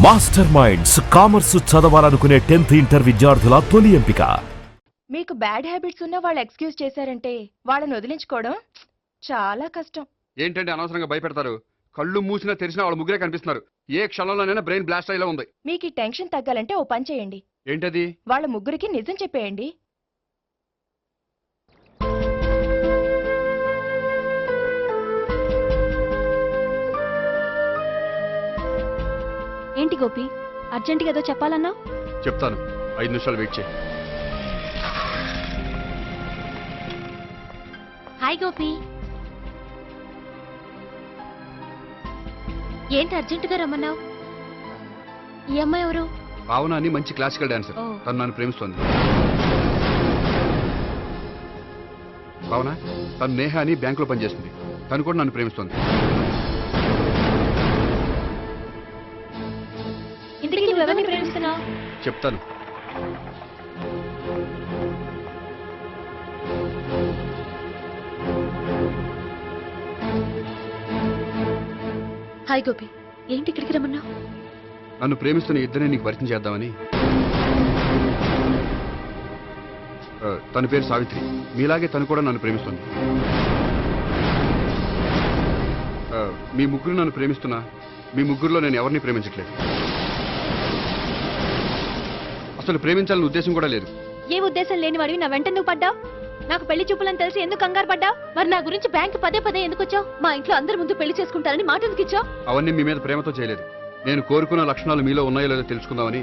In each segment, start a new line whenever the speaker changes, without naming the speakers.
Master minds commerce చదవాలనుకునే 10th inter విద్యార్థుల తొలి ఎంపిక.
మీకు బ్యాడ్ హ్యాబిట్స్ ఉన్న వాళ్ళు ఎక్స్క్యూజ్ చేశారంటే వాళ్ళని వదిలించుకోవడం చాలా కష్టం.
ఏంటంటే అనవసరంగా భయపెడతారు. కళ్ళు మూసినా తెరిచినా వాళ్ళ ముగ్గురే కనిపిస్తున్నారు. ఏ క్షణంలోనైనా బ్రెయిన్ బ్లాస్ట్ అయ్యేలా ఉంది.
మీకు ఈ టెన్షన్ తగ్గాలంటే ఓ పని చేయండి.
ఏంటది?
వాళ్ళ ముగ్గురికి నిజం చెప్పేయండి.
ఏంటి గోపి, అర్జెంటుగా ఏదో చెప్పాలన్నా?
చెప్తాను, 5 నిమిషాలు వెయిట్ చేయి.
హాయ్ గోపి, ఏంటి అర్జెంటుగా రమ్మన్నావు? ఈ అమ్మాయి ఎవరు?
భావన అని మంచి క్లాసికల్ డాన్సర్.
ఓ.
తను నన్ను ప్రేమిస్తోంది. భావన, తను నేహ అని బ్యాంకులో పనిచేస్తుంది. తను కూడా నన్ను ప్రేమిస్తోంది.
ఇంతకీ నువ్వు ఎవరిని ప్రేమిస్తున్నావు?
చెప్తాను.
హాయ్ గోపి, ఏంటి ఇక్కడికి రమ్మన్నావు?
నన్ను ప్రేమిస్తున్న ఇద్దరిని నీకు పరిచయం చేద్దామని. తన పేరు సావిత్రి. మీలాగే తను కూడా నన్ను ప్రేమిస్తుంది. మీ ముగ్గురు నన్ను ప్రేమిస్తున్నా మీ ముగ్గురులో నేను ఎవరిని ప్రేమించట్లేదు. అసలు ప్రేమించాలని ఉద్దేశం కూడా లేదు.
ఏ ఉద్దేశం లేని వాడివి నా వెంట నువ్వు పడ్డావు? నాకు పెళ్లి చూపులని తెలిసి ఎందుకు కంగారు పడ్డావు? మరి నా గురించి బ్యాంక్ పదే ఎందుకు వచ్చావు? మా ఇంట్లో అందరి ముందు పెళ్లి చేసుకుంటారని మాట ఎందుకు ఇచ్చావు?
అవన్నీ మీ మీద ప్రేమతో చేయలేదు. నేను కోరుకున్న లక్షణాలు మీలో ఉన్నాయో లేదో తెలుసుకుందామని.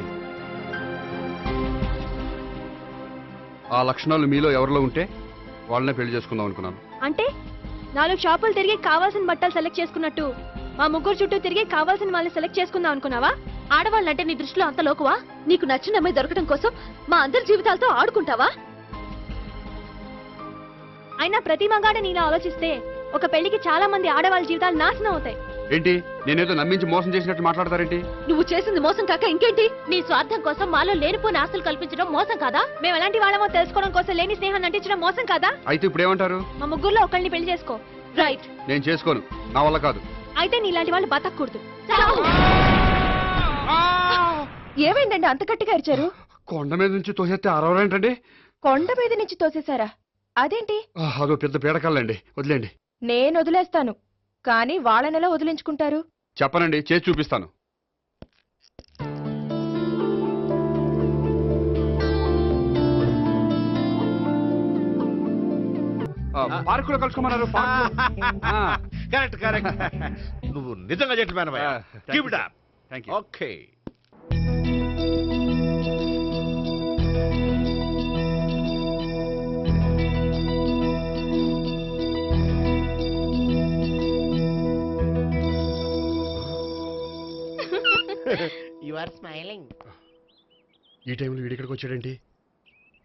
ఆ లక్షణాలు మీలో ఎవరిలో ఉంటే వాళ్ళనే పెళ్లి చేసుకుందాం అనుకున్నాను.
అంటే 4 షాపులు తిరిగి కావాల్సిన బట్టలు సెలెక్ట్ చేసుకున్నట్టు మా ముగ్గురు చుట్టూ తిరిగి కావాల్సిన వాళ్ళని సెలెక్ట్ చేసుకుందాం అనుకున్నావా? ఆడవాళ్ళంటే నీ దృష్టిలో అంత లోకువా? నీకు నచ్చిన అమ్మాయి దొరకడం కోసం మా అందరి జీవితాలతో ఆడుకుంటావా? అయినా ప్రతి మగాడ నీలా ఆలోచిస్తే ఒక పెళ్లికి చాలా మంది ఆడవాళ్ళ జీవితాలు నాశనం అవుతాయి.
ఏంటి, నేనేదో నమ్మించి మోసం చేసినట్టు మాట్లాడతారేంటి?
నువ్వు చేసింది మోసం కాక ఇంకేంటి? నీ స్వార్థం కోసం మాలో లేనిపోని ఆస్తులు కల్పించడం మోసం కాదా? మేము ఎలాంటి వాళ్ళమో తెలుసుకోవడం కోసం లేని స్నేహాన్ని నటించడం మోసం కాదా?
అయితే ఇప్పుడు ఏమంటారు?
మా ముగ్గురులో ఒకళ్ళని పెళ్లి చేసుకో. రైట్.
నేను చేసుకోను, నా వల్ల కాదు.
అయితే నీలాంటి వాళ్ళు బతకూడదు.
ఏమైందండి అంత గట్టిగా అరిచారు?
కొండ మీద నుంచి తోసేస్తే అరవరేంటండి?
కొండ మీద నుంచి తోసేశారా? అదేంటి?
అదో పెద్ద పీడకాలండి, వదిలేండి.
నేను వదిలేస్తాను, కానీ వాళ్ళనెలా వదిలించుకుంటారు?
చెప్పనండి, చేసి చూపిస్తాను. పార్కులో కలుసుకోమన్నారు.
Correct correct. నువ్వు నిజంగా gentleman. Keep it up.
Thank you.
Okay.
You are smiling.
ఈ టైంలో వీడి ఇక్కడికి వచ్చాడేంటి?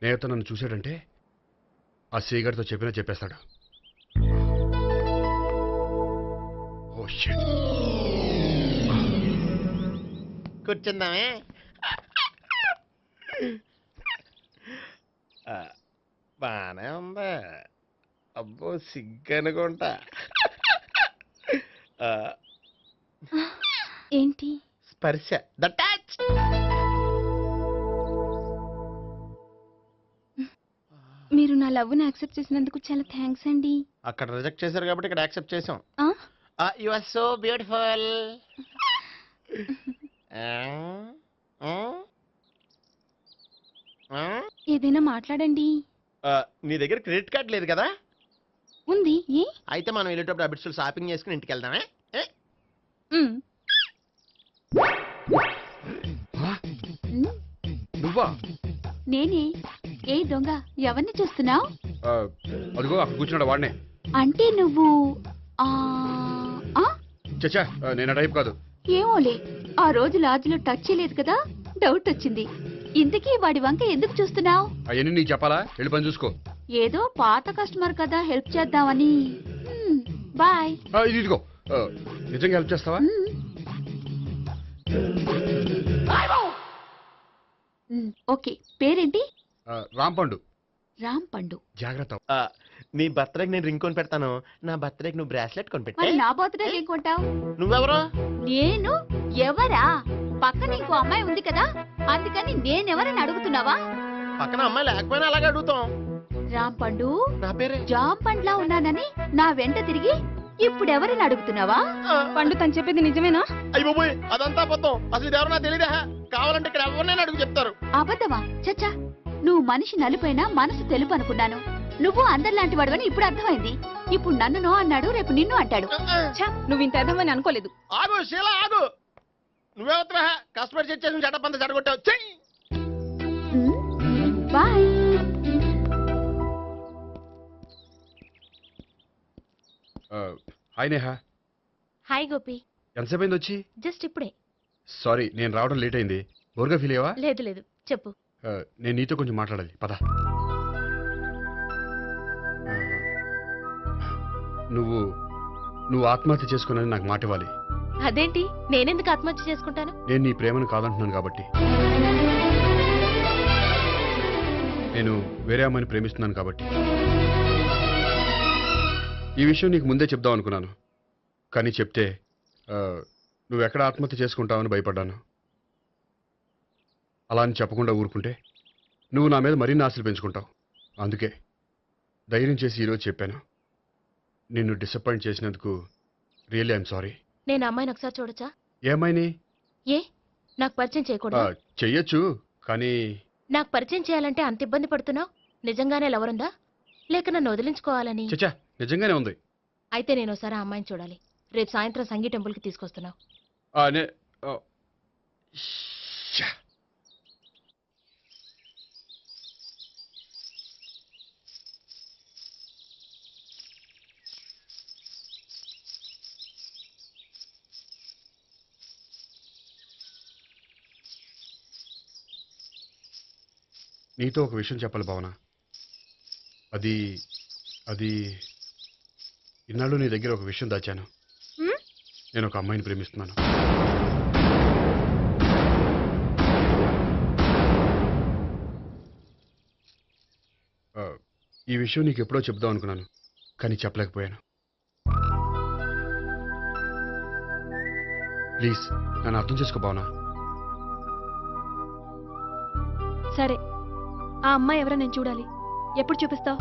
నేత నన్ను చూశాడంటే ఆ సీగారితో చెప్పేస్తాడు. Oh shit.
కూర్చుందామే. బానే ఉందా? అబ్బో సిగ్గనుకుంటా.
ఏంటి?
స్పర్శ. The touch.
మీరు నా లవ్ ని యాక్సెప్ట్ చేసినందుకు చాలా థ్యాంక్స్ అండి.
అక్కడ రిజెక్ట్ చేశారు కాబట్టి ఇక్కడ యాక్సెప్ట్ చేసాం.
ఆ?
You are so beautiful.
ఏదైనా మాట్లాడండి.
నీ దగ్గర క్రెడిట్ కార్డ్ లేదు కదా?
ఉంది. ఏ?
అయితే మనం వెళ్ళేటప్పుడు అబిట్స్ షాపింగ్ చేసుకుని ఇంటికి వెళ్దామే.
నువ్వా?
నేనే. ఏ దొంగ, ఎవరిని చూస్తున్నావు?
అదిగో అక్కడ కూర్చున్నాడు వాడినే.
అంటే నువ్వు
చచ్చా, నేను టైప్ కాదు.
ఏమోలే, ఆ రోజు లాడ్జ్లో టచ్ చేయలేదు కదా, డౌట్ వచ్చింది. ఇంతకీ వాడి వంక ఎందుకు చూస్తున్నావు?
అవన్నీ నీకు చెప్పాలా? వెళ్ళి పని చూసుకో.
ఏదో పాత కస్టమర్ కదా, హెల్ప్ చేద్దామని. బాయ్.
ఇదిగో, నిజంగా హెల్ప్ చేస్తావా?
ఓకే. పేరేంటి?
రాంపండు.
రాంపండు.
జాగ్రత్త.
నీ బర్త్డేకి నేను రింగ్ కొని పెడతాను. నా బర్త్డేకి నువ్వు బ్రాస్లెట్ కొని
మరి
పెట్టే.
నా బర్త్డే ఏం కొంటావు?
నువ్వెవరు?
నేను ఎవరా?
పక్కన ఇంకో అమ్మాయి ఉంది కదా, అందుకని నేనెవరని అడుగుతున్నావా?
పక్కన అమ్మాయి లేకపోయినా అలాగే అడుగుతాం.
రాంపండు,
నా పేరే
జామ్ పండ్లా ఉన్నానని నా వెంట తిరిగి ఇప్పుడెవరని అడుగుతున్నావా?
పండు తను చెప్పేది నిజమేనా?
అయ్యి బాబోయ్, అదంతా అబద్ధం. అసలు ఇది ఎవరో నాకు తెలియదా? కావాలంటే ఇక్కడ ఎవరినైనా అడుగు చెప్తారు.
అబద్ధమా? చచ్చా, నువ్వు మనిషి నలుపైనా మనసు తెలుపు అనుకున్నాను. నువ్వు అందరిలాంటి వాడవని ఇప్పుడు అర్థమైంది. ఇప్పుడు నన్ను నో అన్నాడు, రేపు నిన్ను అంటాడు.
నువ్వు ఇంత అర్థమని అనుకోలేదు.
ఆగు శీల, ఆగు. నువ్వేవత్రా కష్టపడి చేసేసి చెడ్డ పంత చెడగొట్టావు. చెయ్యి.
Bye.
Hi Neha.
Hi Gopi.
ఎంతసేపు అయింది వచ్చి?
జస్ట్ ఇప్పుడే.
సారీ, నేను రావడం లేట్ అయింది. బోర్గా ఫీల్ అయ్యావా?
లేదు లేదు, చెప్పు.
నేను నీతో కొంచెం మాట్లాడాలి, పద. నువ్వు ఆత్మహత్య చేసుకున్నది నాకు మాట ఇవ్వాలి.
అదేంటి, నేనెందుకు ఆత్మహత్య చేసుకుంటాను?
నేను నీ ప్రేమను కాదంటున్నాను కాబట్టి. నేను వేరే అమ్మాయిని ప్రేమిస్తున్నాను కాబట్టి. ఈ విషయం నీకు ముందే చెప్దాం అనుకున్నాను, కానీ చెప్తే నువ్వు ఎక్కడ ఆత్మహత్య చేసుకుంటావని భయపడ్డాను. అలా అని చెప్పకుండా ఊరుకుంటే నువ్వు నా మీద మరిన్ని ఆశలు పెంచుకుంటావు. అందుకే ధైర్యం చేసి ఈరోజు చెప్పాను. నిన్ను డిసప్పాయింట్ చేసినందుకు రియల్లీ ఐఎమ్ సారీ.
నేను అమ్మాయిని ఒకసారి చూడొచ్చా?
ఏమైనా
ఏ, నాకు పరిచయం చేయకూడదు?
చెయ్యొచ్చు, కానీ
నాకు పరిచయం చేయాలంటే అంత ఇబ్బంది పడుతున్నావు? నిజంగానే లవరుందా, లేక నన్ను వదిలించుకోవాలని?
చచ్చా, నిజంగానే ఉంది.
అయితే నేను ఒకసారి ఆ అమ్మాయిని చూడాలి. రేపు సాయంత్రం సంగీ టెంపుల్కి తీసుకొస్తున్నావు.
నీతో ఒక విషయం చెప్పాలి భావన. అది అది ఇన్నాళ్ళు నీ దగ్గర ఒక విషయం దాచాను. నేను ఒక అమ్మాయిని ప్రేమిస్తున్నాను. ఈ విషయం నీకు ఎప్పుడో చెప్దాం అనుకున్నాను, కానీ చెప్పలేకపోయాను. ప్లీజ్ నన్ను అర్థం చేసుకో భావన.
సరే, ఆ అమ్మాయి ఎవరో నేను చూడాలి. ఎప్పుడు చూపిస్తావు?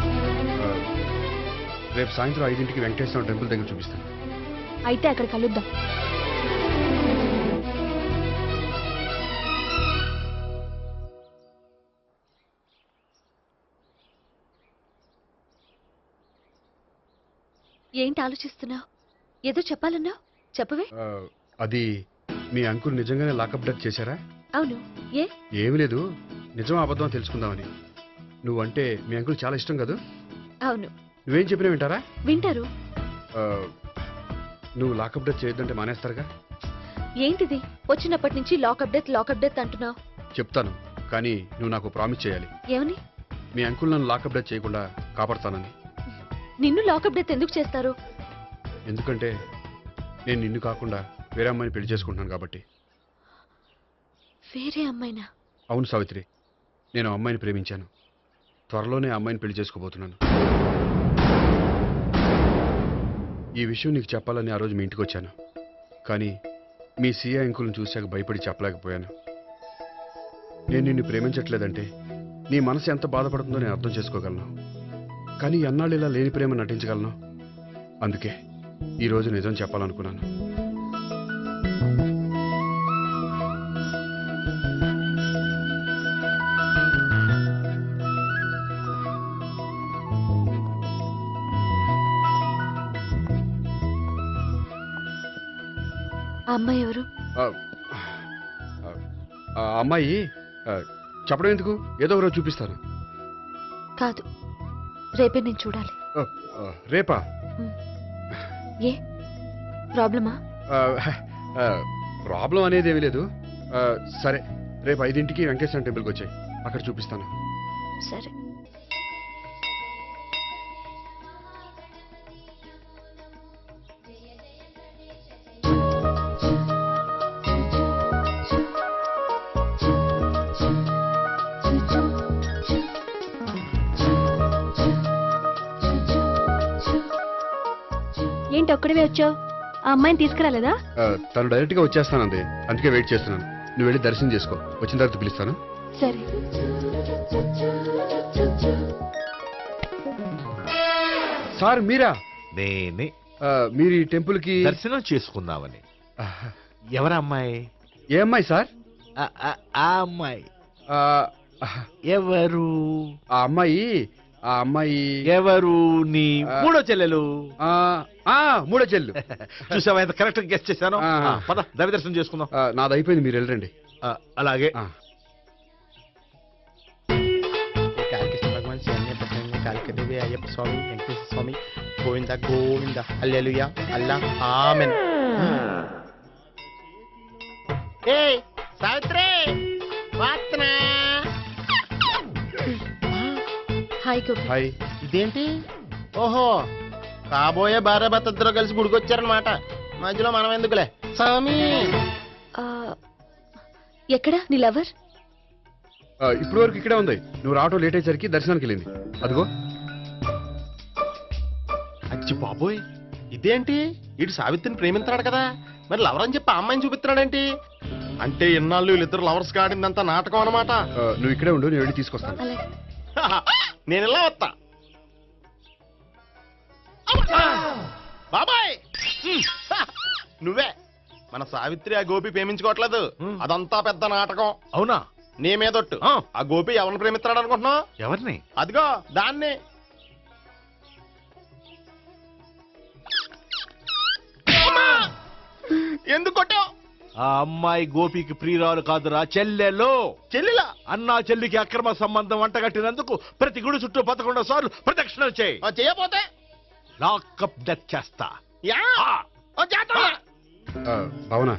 రేపు సాయంత్రం 5ంటికి వెంకటేశ్వర టెంపుల్ దగ్గర చూపిస్తాను.
అయితే అక్కడ కలుద్దాం.
ఏంటి ఆలోచిస్తున్నావు? ఏదో చెప్పాలన్నావు, చెప్పవే.
అది మీ అంకుల్ నిజంగానే లాకప్ డెత్ చేశారా?
అవును. ఏ?
ఏమీ లేదు, నిజం అబద్ధం తెలుసుకుందామని. నువ్వంటే మీ అంకుల్ చాలా ఇష్టం కదా?
అవును.
నువ్వేం చెప్పినా వింటారా?
వింటారు.
నువ్వు లాకప్ డెత్ చేయొద్దంటే మానేస్తారుగా?
ఏంటిది వచ్చినప్పటి నుంచి లాకప్ డెత్ అంటున్నావు?
చెప్తాను, కానీ నువ్వు నాకు ప్రామిస్ చేయాలి.
ఏమని?
మీ అంకుల్ నన్ను లాకప్ డెత్ చేయకుండా కాపాడతానని.
నిన్ను లాకప్ డెత్ ఎందుకు చేస్తారు?
ఎందుకంటే నేను నిన్ను కాకుండా వేరే అమ్మాయిని పెళ్లి చేసుకుంటున్నాను కాబట్టి.
వేరే అమ్మాయినా?
అవును సావిత్రి, నేను ఆ అమ్మాయిని ప్రేమించాను. త్వరలోనే ఆ అమ్మాయిని పెళ్లి చేసుకోబోతున్నాను. ఈ విషయం నీకు చెప్పాలని ఆ రోజు మీ ఇంటికి వచ్చాను, కానీ మీ సీఏ అంకుల్ని చూశాక భయపడి చెప్పలేకపోయాను. నేను నిన్ను ప్రేమించట్లేదంటే నీ మనసు ఎంత బాధపడుతుందో నేను అర్థం చేసుకోగలను, కానీ ఎన్నాళ్ళు ఇలా లేని ప్రేమ నటించగలను? అందుకే ఈరోజు నిజం చెప్పాలనుకున్నాను.
ఆ అమ్మాయి ఎవరు?
ఆ అమ్మాయి చెప్పడం ఎందుకు, ఏదో ఒకరోజు చూపిస్తాను.
కాదు, రేపే నేను చూడాలి.
రేపా?
ఏ ప్రాబ్లమా?
ప్రాబ్లం అనేది ఏమీ లేదు. సరే, రేపు 5ంటికి వెంకటేశ్వర టెంపుల్కి వచ్చాయి, అక్కడ చూపిస్తాను.
సరే.
ఏంటి ఒక్కడివే వచ్చావు? ఆ అమ్మాయిని తీసుకురాలేదా?
తను డైరెక్ట్గా వచ్చేస్తానంది, అందుకే వెయిట్ చేస్తున్నాను. నువ్వు వెళ్ళి దర్శనం చేసుకో, వచ్చిన తర్వాత పిలుస్తాను.
సరే.
సార్ మీరా?
నేనే
మీరు ఈ టెంపుల్ కి
దర్శనం చేసుకుందామని. ఎవరా అమ్మాయి?
ఏ అమ్మాయి సార్?
ఆ అమ్మాయి
ఆ,
ఎవరు?
ఆ అమ్మాయి
ఎవరు? నీ మూడో చెల్లెలు.
మూడో చెల్లు.
చూసావా ఎంత కరెక్ట్ గెస్ట్ చేశాను.
ఆ.
పద దైవ దర్శనం చేసుకుందాం.
నాది అయిపోయింది, మీరు వెళ్ళండి.
అలాగే.
కాళికృష్ణ భగవాన్ శరణ్య ప్రసన్న కాళికదేవి అయ్యప్ప స్వామి వెంకటేశ్వర స్వామి గోవింద గోవింద హల్లెలూయా అల్లా ఆమెన్. ఏయ్ సావిత్రి వాత్నా.
హాయ్ గోపి.
హాయ్.
ఇదేంటి? ఓహో, కాబోయే భార్య భర్త ఇద్దరు కలిసి గుడికొచ్చారనమాట. మధ్యలో మనం ఎందుకులే స్వామి.
ఆ, ఎక్కడ నీ లవర్?
ఇప్పటి వరకు ఇక్కడే ఉంది. నువ్వు రావటం లేట్ అయ్యేసరికి దర్శనానికి వెళ్ళింది. అదిగో.
అచ్చి బాబోయ్, ఇదేంటి? ఇటు సావిత్రిని ప్రేమిస్తున్నాడు కదా, మరి లవర్ అని చెప్పి ఆ అమ్మాయిని చూపిస్తున్నాడేంటి? అంటే ఇన్నాళ్ళు వీళ్ళిద్దరు లవర్స్ కాడిందంతా నాటకం అనమాట.
నువ్వు ఇక్కడే ఉండు, నేను వెళ్ళి తీసుకొస్తాను.
అలాగే.
నేను ఇలా వస్తా. బాబాయ్ నువ్వే మన సావిత్రి ఆ గోపి ప్రేమించుకోవట్లేదు, అదంతా పెద్ద నాటకం.
అవునా?
నీ మీదొట్టు. ఆ గోపి ఎవరిని ప్రేమిస్తున్నాడు అనుకుంటున్నావు?
ఎవరిని?
అదిగో దాన్ని. ఎందుకు కొట్టావు?
ఆ అమ్మాయి గోపికి ప్రియురాలు కాదురా, చెల్లెలు.
చెల్లిలా?
అన్నా చెల్లికి అక్రమ సంబంధం వంటగట్టినందుకు ప్రతి గుడి చుట్టూ 11 సార్లు ప్రదక్షిణలు చేయి.
చేయపోతే
లాకప్ డెత్ చేస్తా.
యా చేస్తా.
భావన,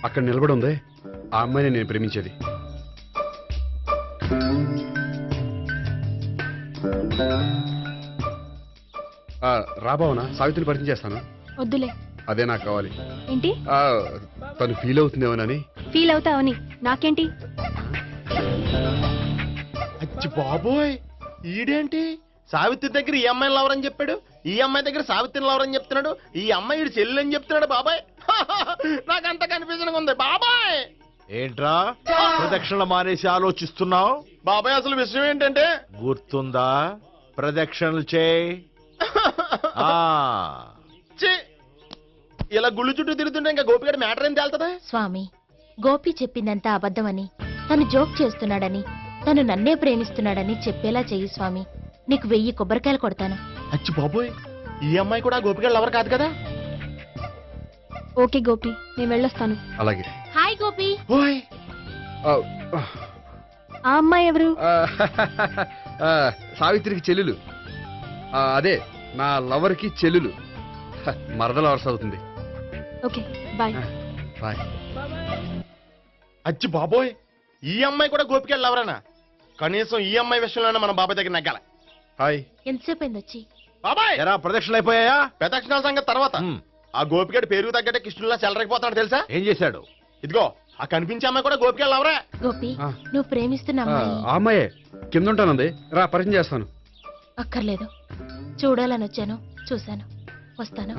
అక్కడ నిలబడి ఉంది ఆ అమ్మాయిని నేను ప్రేమించేది. రా భావన, సావిత్రిని పరిచయం చేస్తాను.
వద్దులే.
అదే నాకు కావాలి.
ఏంటి?
తను ఫీల్ అవుతుందేమోనని.
ఫీల్ అవుతావని నాకేంటి?
అచ్చి బాబోయ్, ఈడేంటి సావిత్రి దగ్గర ఈ అమ్మాయిని లవర్ అని చెప్పాడు, ఈ అమ్మాయి దగ్గర సావిత్రిని లవర్ అని చెప్తున్నాడు, ఈ అమ్మాయి ఈడు చెల్లి అని చెప్తున్నాడు. బాబాయ్ నాకంత కన్ఫ్యూజన్ ఉంది బాబాయ్.
ఏంట్రా ప్రదక్షిణ మానేసి ఆలోచిస్తున్నావు?
బాబాయ్ అసలు విషయం ఏంటంటే,
గుర్తుందా? ప్రదక్షిణలు చేయి.
ఛీ, ఇలా గుళ్ళు చుట్టూ తిరుగుతుంటే ఇంకా గోపిగడ మ్యాటర్ ఏం తేలుతుందా?
స్వామి, గోపి చెప్పిందంతా అబద్ధమని, తను జోక్ చేస్తున్నాడని, తను నన్నే ప్రేమిస్తున్నాడని చెప్పేలా చెయ్యి స్వామి. నీకు 1000 కొబ్బరికాయలు కొడతాను.
అచ్చి బాబోయ్, ఈ అమ్మాయి కూడా గోపిగడ లవర్ కాదు కదా?
ఓకే గోపి, నేను వెళ్ళొస్తాను.
అలాగే.
హాయ్ గోపి.
ఓయ్
ఆ అమ్మాయి ఎవరు?
సావిత్రికి చెల్లెలు. అదే నా లవర్కి చెల్లెలు. మరద లవర్స్ అవుతుంది.
Okay bye.
బాయ్.
అచ్చి బాబోయ్, ఈ అమ్మాయి కూడా గోపిగడ లవరేనా? కనీసం ఈ అమ్మాయి విషయంలోనే మన బాబాయ్ దగ్గర నగ్గాల.
హాయ్.
ఎంతసేపు అయింది వచ్చి?
బాబాయ్
ఎరా ప్రదక్షిణలు అయిపోయాయా?
ప్రదక్షిణాల సంగతి తర్వాత. ఆ గోపిగడ పేరు తగ్గట్టే కృష్ణులా చెలరకపోతున్నాడు తెలుసా?
ఏం చేశాడు?
ఇదిగో ఆ కనిపించే అమ్మాయి కూడా గోపిగడ లవరే.
గోపి,
ఆ.
నువ్వు ప్రేమిస్తున్న అమ్మాయి
ఆ అమ్మాయే కింద ఉంటానంది. రా పరిచయం చేస్తాను.
అక్కర్లేదు. చూడాలని వచ్చాను, చూశాను, వస్తాను.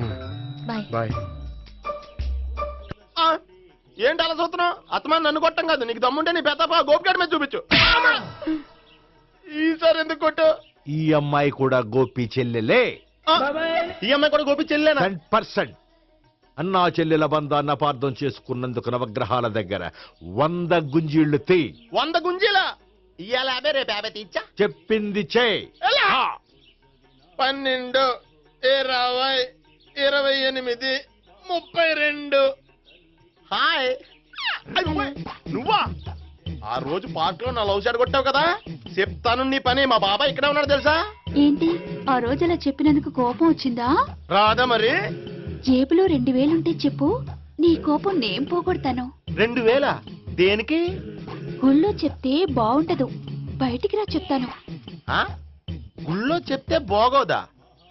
బాయ్.
బాయ్.
ఏంటి అలా చూస్తున్నావు? అత్తమాని నన్ను కొట్టం కాదు, నీకు దమ్ముంటే నీ పెద్ద గోపిగడ మీద చూపించు. ఈసారి ఎందుకు కొట్టు?
ఈ అమ్మాయి కూడా గోపి చెల్లెలే.
ఈ అమ్మాయి కూడా గోపి చెల్లెనా?
100%. అన్నా చెల్లెల బంధాన్ని అపార్థం చేసుకున్నందుకు నవగ్రహాల దగ్గర 100 గుంజీళ్లు తీ.
100 గుంజీలా? ఇవాళ 50, రేపు 50 తీచ్చా.
చెప్పింది చే.
12, 20, 28, 32. హాయ్. నువ్వా? ఆ రోజు పార్క్ లో నా లవ్ షాట్ కొట్టావు కదా, చెప్తాను నీ పని. మా బాబాయ్ ఇక్కడే ఉన్నాడు తెలుసా?
ఏంటి ఆ రోజు అలా చెప్పినందుకు కోపం వచ్చిందా?
రాదా మరి?
జేబులో 2000 ఉంటే చెప్పు, నీ కోపం నేను పోగొడతాను.
2000? దేనికి?
గుళ్ళో చెప్తే బాగుంటదు, బయటికి రా చెప్తాను.
ఆ? గుళ్ళో చెప్తే బాగోదా?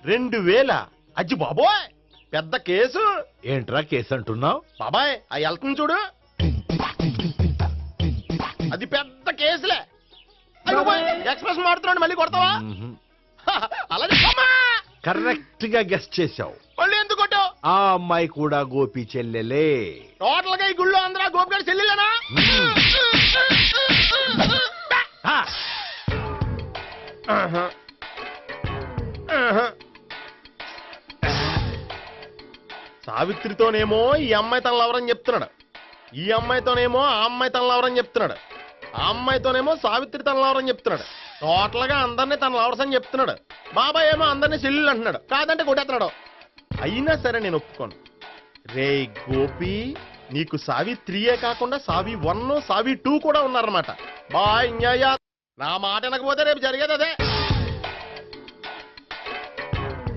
2000? అజ్జి బాబోయ్, పెద్ద కేసు.
ఏంట్రా కేసు అంటున్నావు?
బాబాయ్ ఆ వెళ్తుంది చూడు, అది పెద్ద కేసులే. ఎక్స్ప్రెస్ మాడుతున్నాడు, మళ్ళీ కొడతావా? అలాగే
కరెక్ట్ గా గెస్ట్ చేశావు.
మళ్ళీ ఎందుకు కొట్టావు?
ఆ అమ్మాయి కూడా గోపి చెల్లెలే.
టోటల్ గా ఈ గుళ్ళో అందరూ గోపిగాడి చెల్లెలేనా?
ఆ,
ఆహా. ఆహా. సావిత్రితోనేమో ఈ అమ్మాయి తన లవరని చెప్తున్నాడు, ఈ అమ్మాయితోనేమో ఆ అమ్మాయి తన లవరని చెప్తున్నాడు, ఆ అమ్మాయితోనేమో సావిత్రి తన లవరని చెప్తున్నాడు. టోటల్ గా అందరినీ తన లవర్స్ అని చెప్తున్నాడు. బాబాయ్ ఏమో అందరినీ చెల్లెలు అంటున్నాడు, కాదంటే కొట్టేస్తున్నాడు. అయినా సరే నేను ఒప్పుకోను. రే గోపి, నీకు సావిత్రియే కాకుండా సావి 1 సావి 2 కూడా ఉన్నారన్నమాట. బాయ్ న్యాయ. నా మాట వినకపోతే రేపు జరిగేది అదే.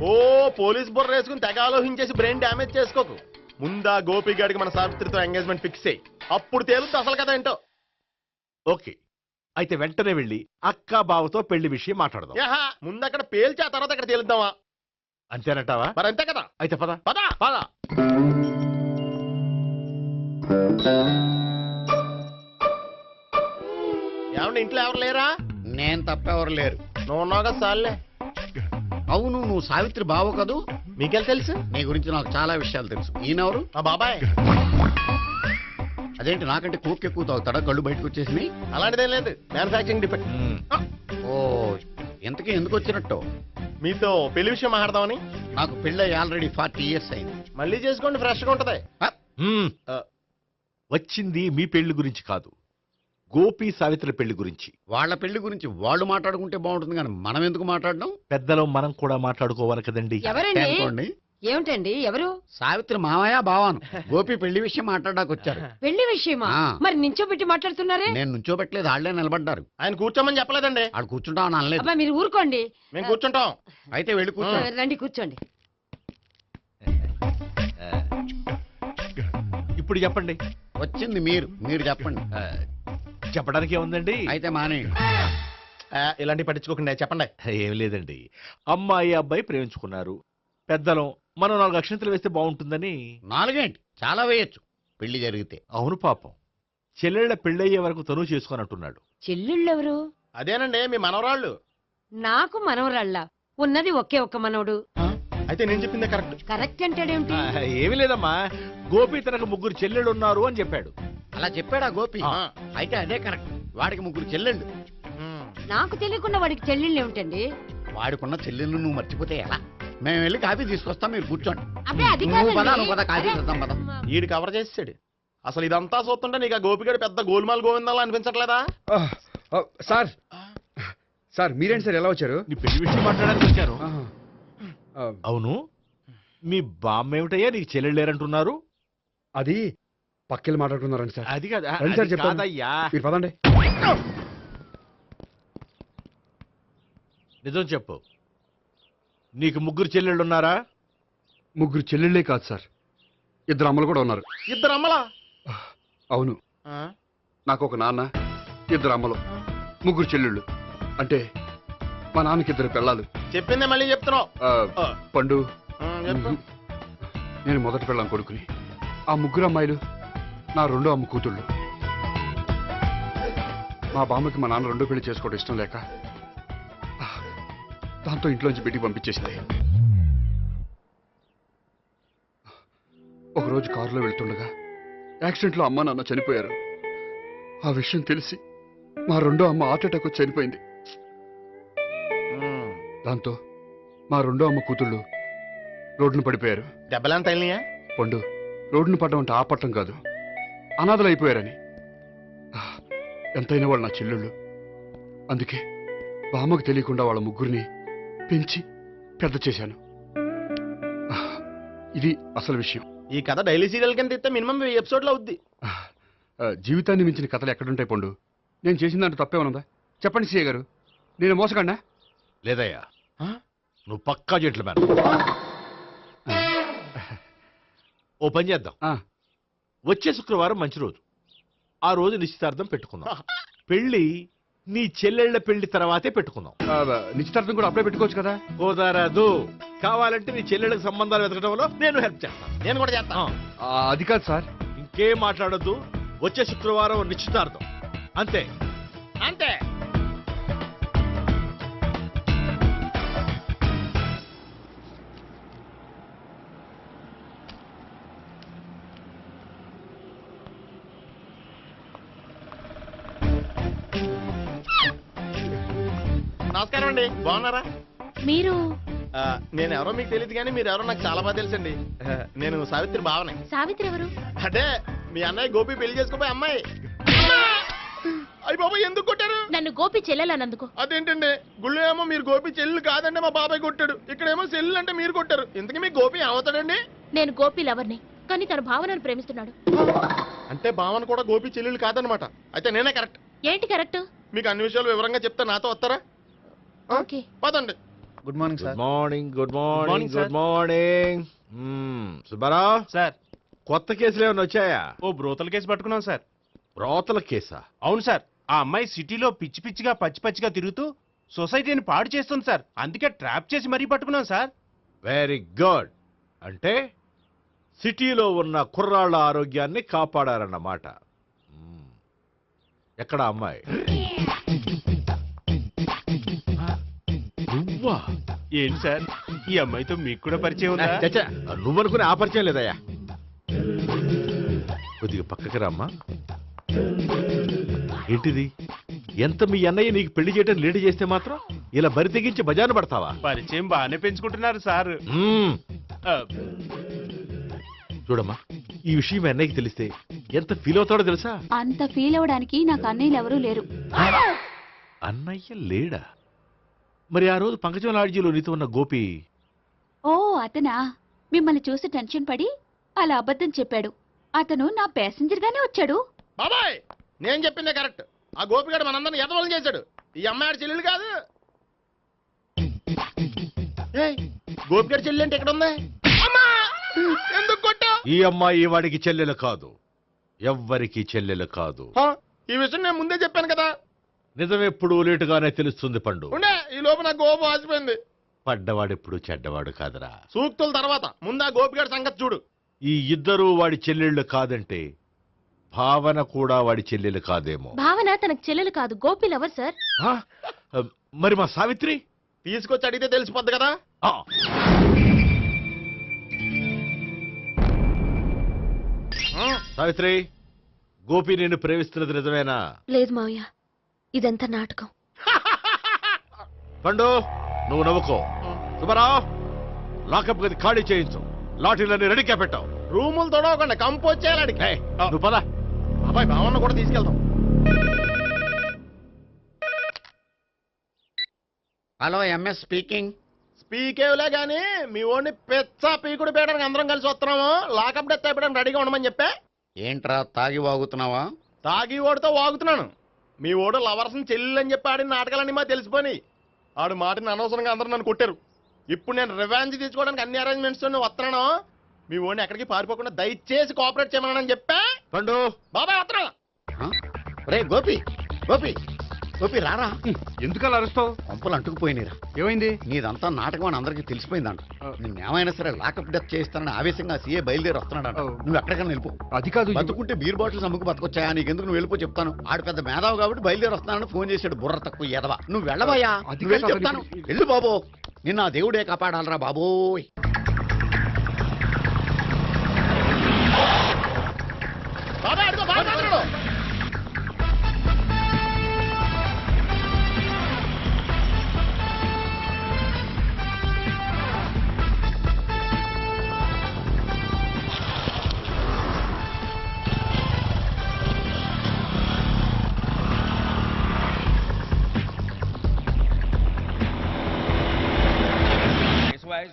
ఓ పోలీస్ బుర్ర వేసుకుని తెగ ఆలోచించేసి బ్రెయిన్ డ్యామేజ్ చేసుకోకు. ముందా గోపి గారికి మన సావిత్రితో ఎంగేజ్మెంట్ ఫిక్స్ అయ్యి అప్పుడు తేలుతుంది అసలు కదా ఏంటో.
ఓకే, అయితే వెంటనే వెళ్ళి అక్క బావతో పెళ్లి విషయం మాట్లాడదాం.
యహా, ముందు అక్కడ పేల్చి ఆ తర్వాత అక్కడ తేలుద్దామా?
అంతేనంటావా?
మరి అంతే కదా.
అయితే పద
పద.
పద.
ఏమండి ఇంట్లో ఎవరు లేరా?
నేను తప్పెవరు లేరు.
నువ్వు ఉన్నావు కదా సార్లే.
అవును, నువ్వు సావిత్రి బావు కదూ?
మీకెళ్ళి తెలుసు?
నీ గురించి నాకు చాలా విషయాలు తెలుసు. ఈయనెవరు?
మా బాబాయ్.
అదేంటి నాకంటే కోక్ ఎక్కువ తాగుతాడా? కళ్ళు బయటకు వచ్చేసి.
అలాంటిదేం లేదు, మ్యానుఫాక్చరింగ్ డిఫెక్ట్.
మ్మ్.
ఓ, ఇంతకీ ఎందుకు వచ్చినట్టు?
మీతో పెళ్లి విషయం మాట్లాడదామని.
నాకు పెళ్ళి ఆల్రెడీ 40 years అయింది.
మళ్ళీ చేసుకోండి, ఫ్రెష్ గా ఉంటది.
మ్మ్. వచ్చింది మీ పెళ్లి గురించి కాదు, గోపి సావిత్రి పెళ్లి గురించి.
వాళ్ళ పెళ్లి గురించి వాళ్ళు మాట్లాడుకుంటే బాగుంటుంది, కానీ మనం ఎందుకు మాట్లాడడం?
పెద్దలో మనం కూడా మాట్లాడుకోవాలి కదండి.
ఎవరండి?
అనుకోండి.
ఏమిటండి? ఎవరు?
సావిత్రి మామయ్య బావాను. గోపి పెళ్లి విషయం మాట్లాడడానికి వచ్చారు.
పెళ్లి విషయమా?
ఆ.
మరి నించోబెట్టి మాట్లాడుతున్నారే?
నేను నుంచోబెట్టలేదు, వాళ్ళే నిలబడ్డారు.
ఆయన కూర్చోమని చెప్పలేదండి.
వాళ్ళు కూర్చుంటామని అనలేదు.
అబ్బా మీరు ఊరుకోండి.
మేము కూర్చుంటాం.
అయితే వెళ్ళి
ఆ,
కూర్చోండి.
రండి కూర్చోండి.
ఇప్పుడు చెప్పండి.
వచ్చింది మీరు చెప్పండి.
చెప్పడానికి ఏముందండి?
అయితే మానేయండి.
ఇలాంటివి పట్టించుకోకుండా చెప్పండి.
ఏం లేదండి, అమ్మాయి అబ్బాయి ప్రేమించుకున్నారు. పెద్దలం మనం 4 అక్షంతలు వేస్తే బాగుంటుందని.
4 ఏంటి, చాలా వేయొచ్చు పెళ్లి జరిగితే.
అవును పాపం, చెల్లెళ్ళ పెళ్ళయ్యే వరకు తను చేసుకున్నట్టున్నాడు.
చెల్లెళ్ళెవరు?
అదేనండి మీ మనవరాళ్ళు.
నాకు మనవరాళ్ళ ఉన్నది ఒకే ఒక్క మనవడు.
అయితే నేను చెప్పిందే కరెక్ట్.
కరెక్ట్ అంటాడేమిటి?
ఏమి లేదమ్మా, గోపి తనకు 3 చెల్లెళ్ళు ఉన్నారు అని చెప్పాడు.
అలా చెప్పాడా గోపి?
ఆ.
అయితే అదే కరెక్ట్. వాడికి 3 చెల్లెళ్ళు.
నాకు తెలియకుండా వాడికి చెల్లెళ్ళు ఏమిటండి?
వాడికున్న చెల్లెళ్ళు నువ్వు మర్చిపోతే ఎలా? మేము వెళ్ళి కాఫీ తీసుకొస్తాం, మీరు కూర్చోండి.
అబ్బే అది
నువ్వు పద,
కాదండి.
నువ్వు పద, కాఫీ తెద్దాం పద.
ఈడు కవర్ చేసాడు. అసలు ఇదంతా చూస్తుంటే నీకు ఆ గోపిగడు పెద్ద గోల్మాల్ గోవిందాలు అనిపించట్లేదా?
సార్ సార్ మీరేంటి సార్ ఎలా వచ్చారు?
నీ పెళ్లి విషయం మాట్లాడడానికి వచ్చాను. అవును, మీ బామ్మ ఏమిటయ్యా నీకు చెల్లెళ్ళు లేరంటున్నారు?
అది పక్కెళ్ళి మాట్లాడుకున్నారండి సార్.
అది కాదు,
రండి సార్
అది
చెప్తాను.
కాదయ్యా.
మీరు పదండి.
నిజం చెప్పు, నీకు 3 చెల్లెళ్ళు ఉన్నారా?
3 చెల్లెళ్ళే కాదు సార్, 2 అమ్మలు కూడా ఉన్నారు.
2 అమ్మలా?
అవును, నాకు ఒక నాన్న, 2 అమ్మలు, 3 చెల్లెళ్ళు. అంటే మా నాన్నకి 2 పిల్లలు.
చెప్పిందే మళ్ళీ చెప్తున్నావు.
పండు,
చెప్పు.
నేను మొదటి పిల్లం కొడుకుని. ఆ 3 అమ్మాయిలు నా 2వ అమ్మ కూతుళ్ళు. మా బామ్మకి మా నాన్న 2వ పెళ్లి చేసుకోవడం ఇష్టం లేక దాంతో ఇంట్లోంచి పెట్టి పంపించేసింది. ఒకరోజు కారులో వెళ్తుండగా యాక్సిడెంట్లో అమ్మ నాన్న చనిపోయారు. ఆ విషయం తెలిసి మా 2వ అమ్మ హార్ట్ అటాక్ వచ్చి చనిపోయింది. దాంతో మా 2వ అమ్మ కూతుళ్ళు రోడ్డును పడిపోయారు.
దెబ్బలంత అయినాయా?
పండు, రోడ్డును పడ్డం అంటే ఆపట్టం కాదు, అనాథలు అయిపోయారని. ఎంతైనా వాళ్ళు నా చెల్లెళ్ళు. అందుకే బామ్మకు తెలియకుండా వాళ్ళ 3 పెంచి పెద్ద చేశాను. ఇది అసలు విషయం.
ఈ కథ డైలీ సీరియల్ కింద ఇస్తే మినిమం 1000 ఎపిసోడ్లు అవుద్ది.
జీవితాన్ని మించిన కథలు ఎక్కడుంటాయి పండు? నేను చేసిన దాంట్లో తప్పేమనుందా? చెప్పండి సీఏ గారు, నేను మోసగండా?
లేదయ్యా, నువ్వు పక్కా చెట్లు మేడం. ఓ పని చేద్దాం, వచ్చే శుక్రవారం మంచి రోజు, ఆ రోజు నిశ్చితార్థం పెట్టుకుందాం. పెళ్లి నీ చెల్లెళ్ల పెళ్లి తర్వాతే పెట్టుకుందాం.
నిశ్చితార్థం కూడా అప్పుడే పెట్టుకోవచ్చు కదా?
కుదరదు, కావాలంటే నీ చెల్లెళ్ళకి సంబంధాలు వెతకడంలో నేను హెల్ప్ చేస్తాను.
నేను కూడా చేస్తాను.
అది కాదు సార్.
ఇంకేం మాట్లాడొద్దు, వచ్చే శుక్రవారం నిశ్చితార్థం, అంతే.
అంతే. నమస్కారం అండి, బాగున్నారా?
మీరు
నేను ఎవరో మీకు తెలియదు కానీ మీరు ఎవరో నాకు చాలా బాగా తెలుసండి. నేను సావిత్రి భావనే.
సావిత్రి ఎవరు?
అదే మీ అన్నయ్య గోపి పెళ్లి చేసుకోపోయి అమ్మాయి. అయ్యి బాబాయ్ ఎందుకు కొట్టారు?
నన్ను గోపి చెల్లెలన్నందుకు.
అదేంటండి, గుళ్ళు ఏమో మీరు గోపి చెల్లు కాదంటే మా బాబాయ్ కొట్టాడు, ఇక్కడేమో చెల్లు అంటే మీరు కొట్టారు. ఇంతకీ మీ గోపి ఏమవుతాడండి?
నేను గోపి లవర్ని, కానీ తన భావనను ప్రేమిస్తున్నాడు.
అంటే భావన కూడా గోపి చెల్లెలు కాదనమాట. అయితే నేనే కరెక్ట్.
ఏంటి కరెక్ట్?
మీకు అన్ని విషయాలు వివరంగా చెప్తే నాతో వస్తారా?
ఓకే
పదండి.
Good morning
good morning, good morning, good morning. Subbarao
sir,
కొత్త కేసులు ఏమైనా వచ్చాయా?
ఓ బ్రోతల కేసు పట్టుకున్నాం సార్.
రోతల కేసా?
అవును సార్, ఆ అమ్మాయి సిటీలో పిచ్చి పిచ్చిగా పచ్చి పచ్చిగా తిరుగుతూ సొసైటీని పాడు చేస్తుంది సార్. అందుకే ట్రాప్ చేసి మరీ పట్టుకున్నాం సార్.
Very good. అంటే సిటీలో ఉన్న కుర్రాళ్ళ ఆరోగ్యాన్ని కాపాడారన్నమాట. ఎక్కడ అమ్మాయి? నువ్వా?
ఏంటి సార్, ఈ అమ్మాయితో మీకు కూడా పరిచయం ఉందా?
చచ్చా, నువ్వనుకునే ఆ పరిచయం లేదయ్యా. కొద్దిగా పక్కకి రామ్మా. ఏంటిది? ఎంత మీ అన్నయ్య నీకు పెళ్లి చేయడం లేట్ చేస్తే మాత్రం ఇలా బరి తెగించి బజారు పడతావా?
పరిచయం బాగానే పెంచుకుంటున్నారు సార్.
చూడమ్మా, ఈ విషయం మీ అన్నయ్యకి తెలిస్తే ఎంత ఫీల్ అవుతాడో తెలుసా?
అంత ఫీల్ అవడానికి నాకు అన్నయ్యలు ఎవరూ లేరు.
అన్నయ్య లేడా? మరి ఆ రోజు పంకజం లాడ్జీలో నీతో ఉన్న గోపి?
ఓ అతనా? మిమ్మల్ని చూసి టెన్షన్ పడి అలా అబద్ధం చెప్పాడు. అతను నా ప్యాసింజర్ గానే వచ్చాడు.
బాబాయ్, నేను చెప్పిందే కరెక్ట్. ఆ గోపిగాడు మనందరిని ఎదవలం చేశాడు. ఈ అమ్మాయి చెల్లెలు కాదు. గోపిగాడి చెల్లి అంటే ఎక్కడ ఉంది? ఎందుకు కొట్టా?
ఈ అమ్మాయి వాడికి చెల్లెలు కాదు, ఎవ్వరికి చెల్లెలు కాదు.
ఈ విషయం నేను ముందే చెప్పాను కదా.
నిజమెప్పుడు లేటుగానే తెలుస్తుంది పండు.
ఉండే, ఈ లోపు నాకు గోపు ఆసిపోయింది.
పడ్డవాడెప్పుడు చెడ్డవాడు కాదురా.
సూక్తుల తర్వాత ముందు ఆ గోపిగాడి సంగతి చూడు.
ఈ ఇద్దరూ వాడి చెల్లెళ్ళు కాదంటే భావన కూడా వాడి చెల్లెలు కాదేమో.
భావన తనకు చెల్లెలు కాదు, గోపి లవర్ సార్.
ఆ? మరి మా సావిత్రి?
తీసుకొచ్చి అడిగితే తెలిసిపోద్ది కదా.
ఆ. సావిత్రి, గోపి నేను ప్రేమిస్తున్నది నిజమేనా?
లేదు మావయ్య, ఇదంతా నాటకం.
పండు, నువ్వు నవ్వుకో. సుబ్బారావు, లాకప్ గది ఖాళీ చేయించు. లాఠీలన్నీ రెడీగా పెట్టావు.
రూములు తొడవకుండా కంపోజ్ చేయాలి.
నువ్వు పద.
అబ్బాయి భావన కూడా తీసుకెళ్తాం.
Hello, MS speaking.
స్పీకేవ్లే గానీ మీ ఓడిని పెచ్చా పీకుడు పేయడానికి అందరం కలిసి వస్తున్నాము. లాకప్ డెత్ అయిపోయడానికి రెడీగా ఉండమని చెప్పే.
ఏంట్రా తాగి వాగుతున్నావా?
తాగి ఓడితో వాగుతున్నాను. మీ ఓడు లవర్స్ని చెల్లెలు అని చెప్పి ఆడిన నాటకాలన్నీ మా తెలిసిపోయి ఆడు మాటని అనవసరంగా అందరూ నన్ను కొట్టారు. ఇప్పుడు నేను రివెంజ్ తీసుకోవడానికి అన్ని అరేంజ్మెంట్స్ వస్తున్నాను. మీ ఓడిని ఎక్కడికి పారిపోకుండా దయచేసి కోఆపరేట్ చేయమని చెప్పా.
పండు,
బాబాయ్ వస్తున్నా.
రే గోపి, గోపి, గోపి రారా.
ఎందుకలా అరుస్తావు?
పంపులు అంటుకుపోయినరా.
ఏమైంది?
నీదంతా నాటకం అని అందరికీ తెలిసిపోయిందంట. నిన్నేమైనా సరే లాకప్ డెత్ చేస్తానని ఆవేశంగా సీఏ బయలుదేరి వస్తున్నాడంట. నువ్వు ఎక్కడికైనా వెళ్ళిపో.
అది కాదు,
బతుకుంటే బీర్ బాటిల్స్ అమ్ముకు బతకొచ్చాయా? నీకెందుకు? నువ్వు వెళ్ళిపో చెప్తాను. ఆడు పెద్ద మేధావు కాబట్టి బయలుదేరి వస్తానని ఫోన్ చేశాడు. బుర్ర తక్కువ ఎదవా. నువ్వు వెళ్ళబోయా?
అది
వెళ్ళి చెప్తాను. వెళ్ళు బాబో. నిన్న ఆ దేవుడే కాపాడాలరా బాబోయ్.
బాబాయ్ అడుగు, బాబాయ్ అడుగు.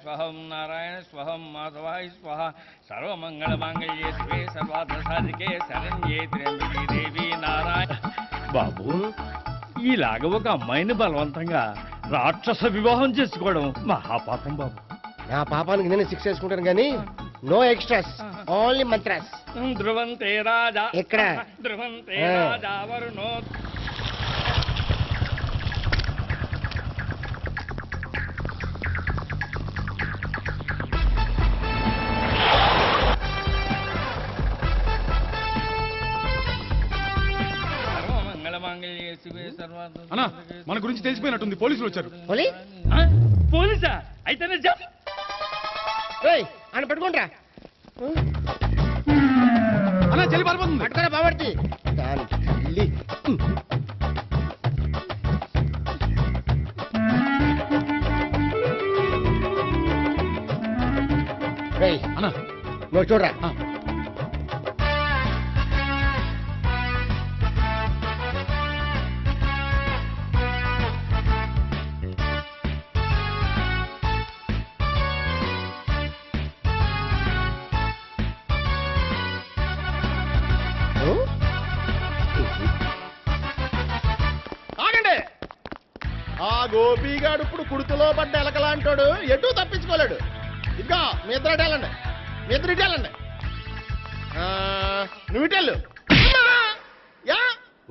స్వహం నారాయణ స్వహం మాధవాయ స్వహ సర్వమంగళమాంగళ్యే శివే సర్వార్థ సాధికే శరణ్యే త్ర్యంబకే దేవి నారాయణ. బాబు, ఇలాగ ఒక అమ్మాయిని బలవంతంగా రాక్షస వివాహం చేసుకోవడం మహాపాపం బాబు.
నా పాపానికి నేను శిక్ష చేసుకుంటాను కానీ నో ఎక్స్ట్రాస్, ఓన్లీ మంత్రాస్.
ధ్రువంతే రాజా
ఎక్కడ?
ధ్రువంతే రాజా వరుణో.
అన్నా, మన గురించి తెలిసిపోయినట్టుంది. పోలీసులు వచ్చారు.
పోలీసా? అయితేనే
ఆయన పట్టుకుంటారా?
అన్నా, చెల్లి పారిపోతుంది.
పట్టుకోరా బాబర్తి.
ఇదిగో చూడరా.
ఆగండి. ఆ గోపిగాడు ఇప్పుడు కుడుతులో పడ్డ ఎలకలాంటాడు, ఎటు తప్పించుకోలేడు. ఇంకా మీ ఇద్దరు వెళ్ళండి, మీ ఇద్దరు ఇటు వెళ్ళండి. నువ్వు ఇటు వెళ్ళు. యా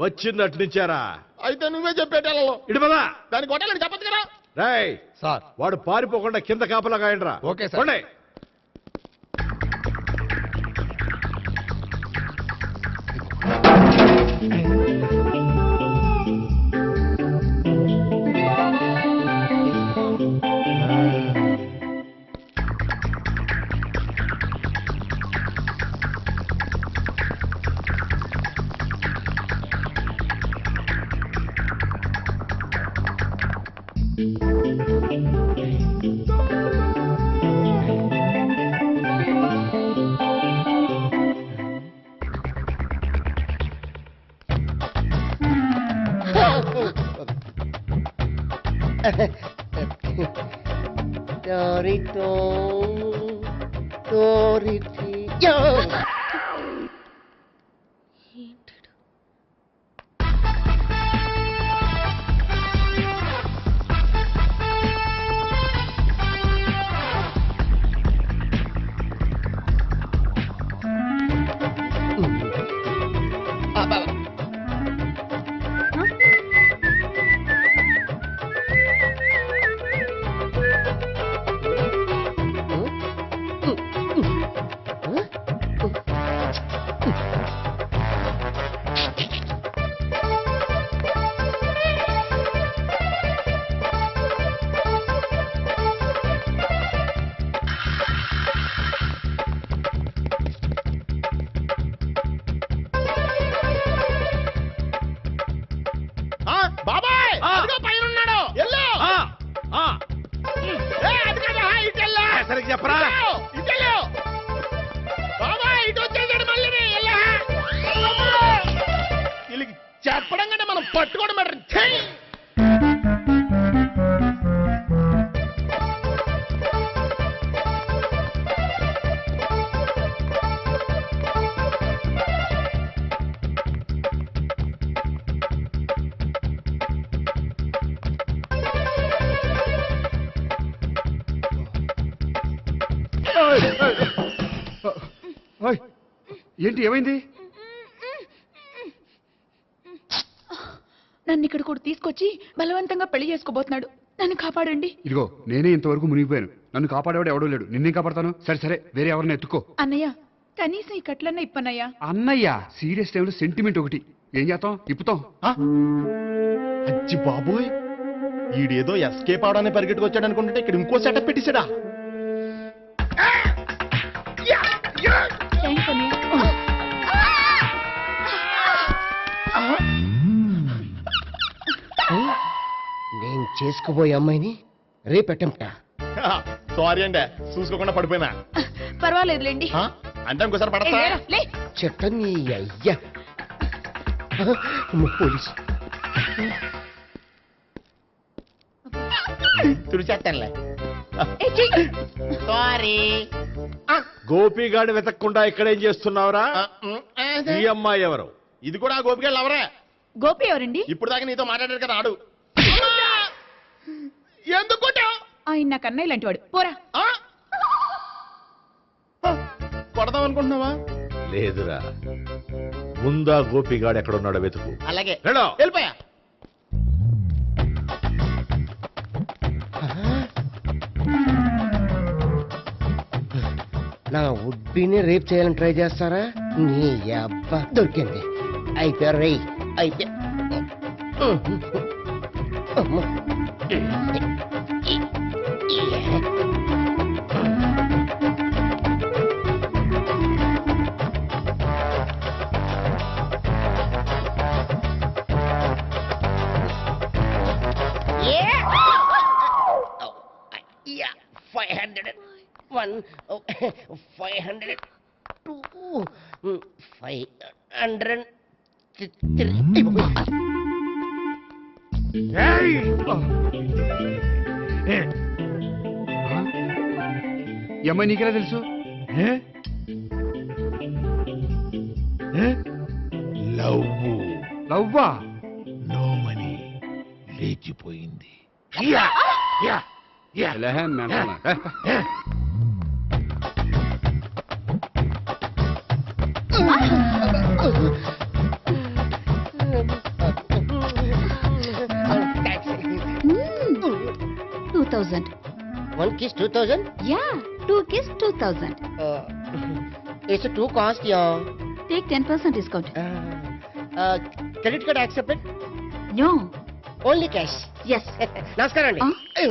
వచ్చిందటు నుంచారా?
అయితే నువ్వే చెప్పేటెళ్ళలో
ఇటు పదా.
దాన్ని కొట్టాలని చెప్పచ్చు కదా.
రేయ్
సార్.
వాడు పారిపోకుండా కింద కాపలా కాయండిరా.
Okay sir.
పోండి.
బాబాయ్ అదిగో పైన ఉన్నాడు. ఎల్లో అది కదా, ఇటు వెళ్ళు.
సరిగ్గా చెప్పరా?
ఇటు వెళ్ళు. బాబాయ్ ఇటు వచ్చేసాడు మళ్ళీ. వీళ్ళకి చెప్పడం కంటే మనం పట్టుకోవడం బెటర్.
ఏంటి, ఏమైంది?
నన్ను ఇక్కడ కూడా తీసుకొచ్చి బలవంతంగా పెళ్లి చేసుకోబోతున్నాడు. నన్ను కాపాడండి.
ఇదిగో నేనే ఇంతవరకు మునిగిపోయాను. నన్ను కాపాడేవాడు ఎవడో లేడు. నిన్నే కాపాడతాను. సరే సరే, వేరే ఎవరిని ఎత్తుకో.
అన్నయ్య, కనీసం ఈ కట్లన్నా ఇప్పన్నయ్యా.
అన్నయ్య సీరియస్ టైంలో సెంటిమెంట్ ఒకటి. ఏం చేస్తాం, ఇప్పుతాం.
అచ్చి బాబోయ్, ఈడేదో ఎస్కేప్ అవడానికి పరిగెట్టుకొచ్చాడు అనుకుంటే ఇక్కడ ఇంకో సెటప్ పెట్టేశాడా?
థ్యాంక్స్ అన్నయ్య.
నేను చేసుకోబోయే అమ్మాయిని రేపెట్టంట.
సారీ అండి, చూసుకోకుండా పడిపోయినా.
పర్వాలేదులేండి.
అంటే ఇంకోసారి పడతా.
చెట్టని అయ్యా పోలీసు
తుడిచేస్తానులే. సారీ.
గోపిగాడు వెతకకుండా ఇక్కడేం చేస్తున్నావురా? ఈ అమ్మాయి ఎవరు?
ఇది కూడా గోపిగాళ్ళు ఎవరే?
గోపి ఎవరండి?
ఇప్పుడు దాకా నీతో మాట్లాడారు కదా, ఆడు. ఎందుకు
ఆయన నాకు అన్నయ్య లాంటి వాడు. పోరా.
కొడదాం అనుకుంటున్నావా?
లేదురా, ముందా గోపిగాడు ఎక్కడున్నాడో వెతుకు.
అలాగే
వెళ్ళో.
వెళ్ళిపోయా.
నా ఉడ్బీని రేప్ చేయాలని ట్రై చేస్తారా? నీ అబ్బా దొరికింది. అయిపోయారు రేయ్, అయిపోయా.
ఈ అమ్మాయి నీకెలా తెలుసు? లవ్వా?
నో మనీ లేచిపోయింది.
$2,000.
1 kiss 2000?
Yeah, 2 kiss 2,000.
It's a 2 cost, yeah.
Take 10% discount.
Credit card accepted?
No.
Only cash.
Yes.
నమస్కారం అండి.
Hey.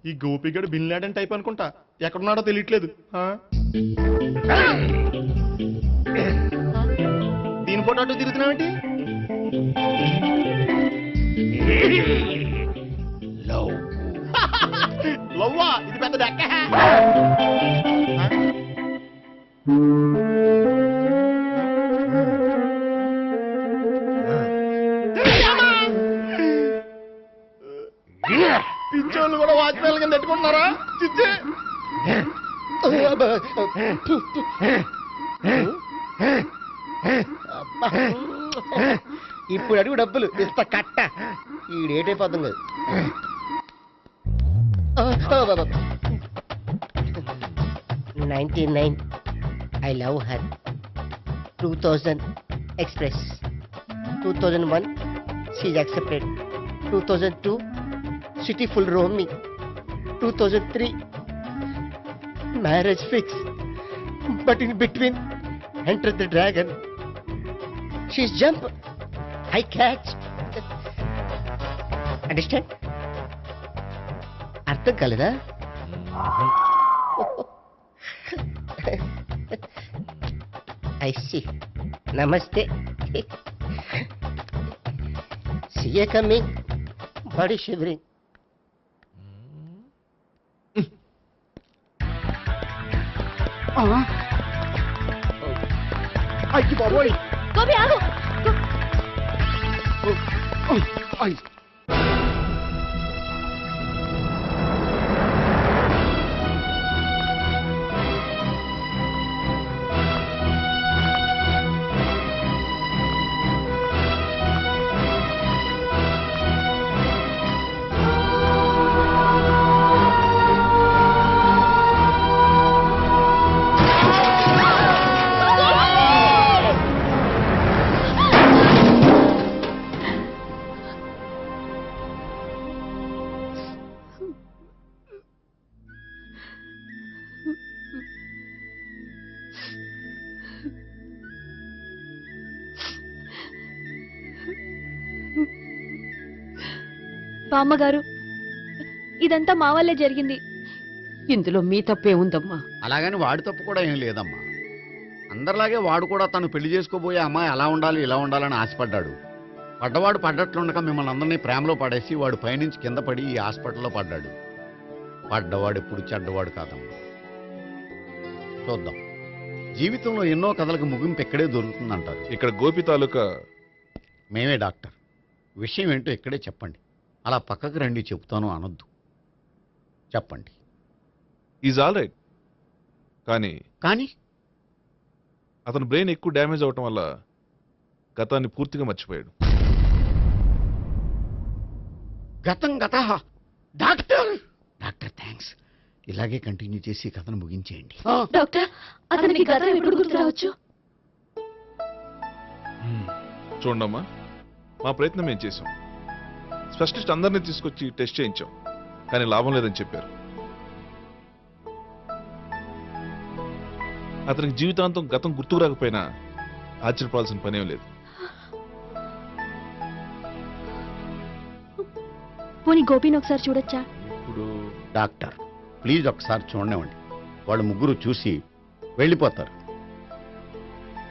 ఈ గోపిగడు బిన్ లాడెన్ టైప్ అనుకుంటా, ఎక్కడున్నాడో తెలియట్లేదు. దీని ఫోటో అటు తిరుగుతున్నావేంటి? లవ్వా? ఇది పెద్ద డెక్క. పిచ్చోళ్ళు కూడా వాచ్మెన్ కింద పెట్టుకుంటున్నారా? చిచ్చే ఇప్పుడు అడుగు డబ్బులు ఇస్తా కట్ట. ఈ డేట్ అయిపోతుంది. 99 I love her. 2000 express. 2001 she's accepted. 2002 city full roaming. 2003 marriage fix. But in between entered the dragon. She's jump, I catch. Understand? అర్థం కాలేదా? I see. Namaste. See you coming. Body shivering. అయ్యి బాబోయ్.
గోపి ఆగు. బామ్మగారు, ఇదంతా మా వల్లే జరిగింది.
ఇందులో మీ తప్పే ఉందమ్మా.
అలాగని వాడి తప్పు కూడా ఏం లేదమ్మా. అందరిలాగే వాడు కూడా తను పెళ్లి చేసుకోబోయే అమ్మాయి అలా ఉండాలి ఇలా ఉండాలని ఆశపడ్డాడు. పడ్డవాడు పడ్డట్లుండగా మిమ్మల్ని అందరినీ ప్రేమలో పడేసి వాడు పైనుంచి కింద పడి ఈ హాస్పిటల్లో పడ్డాడు. పడ్డవాడు ఎప్పుడు చెడ్డవాడు కాదమ్మా. చూద్దాం, జీవితంలో ఎన్నో కథలకు ముగింపు ఎక్కడే దొరుకుతుందంటారు.
ఇక్కడ గోపి తాలూకా
మేమే డాక్టర్. విషయం ఏంటో ఇక్కడే చెప్పండి. అలా పక్కకు రండి చెప్తాను అనొద్దు. చెప్పండి.
Is all right. కానీ అతని బ్రెయిన్ ఎక్కువ డ్యామేజ్ అవటం వల్ల గతాన్ని పూర్తిగా మర్చిపోయాడు.
గతం గత. Doctor thanks. ఇలాగే కంటిన్యూ చేసి కథను ముగించేయండి.
డాక్టర్, అతనికి గతం ఎప్పుడు గుర్తు రావచ్చు?
చూడమ్మా, మా ప్రయత్నం మేము చేసాం. స్పెషలిస్ట్ అందరినీ తీసుకొచ్చి టెస్ట్ చేయించాం, కానీ లాభం లేదని చెప్పారు. అతనికి జీవితాంతం గతం గుర్తుకు రాకపోయినా ఆశ్చర్యపడాల్సిన పనేం లేదు.
పోనీ గోపిని ఒకసారి చూడొచ్చా?
ఇప్పుడు
డాక్టర్ ప్లీజ్ ఒకసారి చూడనివ్వండి. వాళ్ళు ముగ్గురు చూసి వెళ్ళిపోతారు.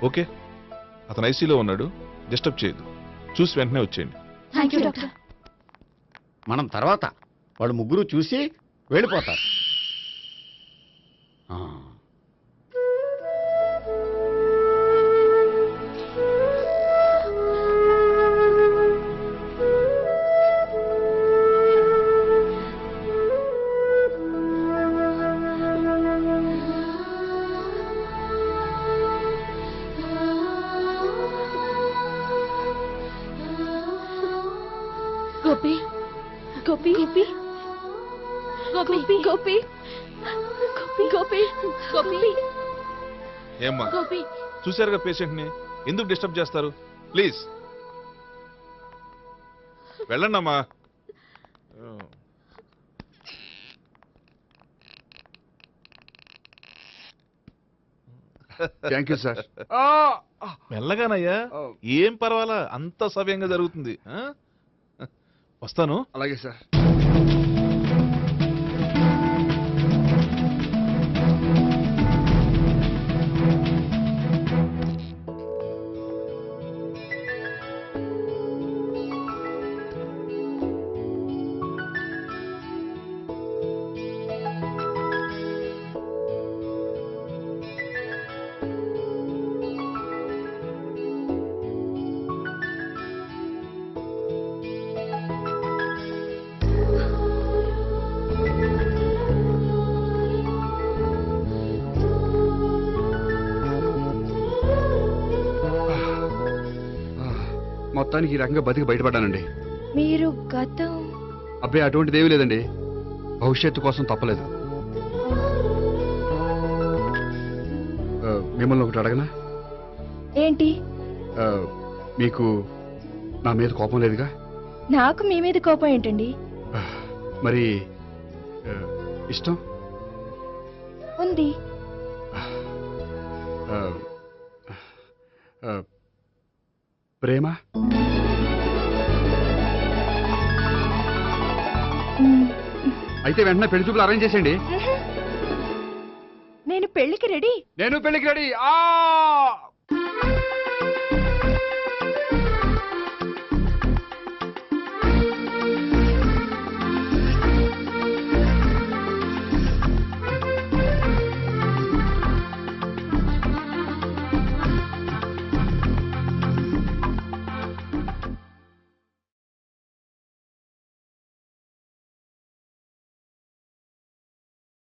ఓకే, అతను ఐసీలో ఉన్నాడు, డిస్టర్బ్ చేయదు. చూసి వెంటనే వచ్చేయండి.
Thank you doctor.
మనం తర్వాత వాళ్ళు ముగ్గురు చూసి వెళ్ళిపోతారు. ఆ.
గోపి గోపి గోపి గోపి గోపి గోపి గోపి
ఏమ్మా
గోపి
చూశారుగా పేషెంట్ని, ఎందుకు డిస్టర్బ్ చేస్తారు? ప్లీజ్ వెళ్ళండి అమ్మా.
Thank you sir.
మెల్లగానయ్యా, ఏం పర్వాలా, అంత సవ్యంగా జరుగుతుంది. వస్తాను.
అలాగే సార్. మొత్తానికి ఈ రకంగా బతికి బయటపడ్డానండి.
మీరు గతం
అబ్బాయి అటువంటిది ఏమీ లేదండి. భవిష్యత్తు కోసం తప్పలేదు. మిమ్మల్ని ఒకటి అడగనా?
ఏంటి?
మీకు నా మీద కోపం లేదుగా?
నాకు మీ మీద కోపం ఏంటండి?
మరి ఇష్టం
ఉంది.
ప్రేమ? అయితే వెంటనే పెళ్లి చూపులు అరేంజ్ చేసేయండి.
నేను పెళ్లికి రెడీ.
నేను పెళ్లికి రెడీ.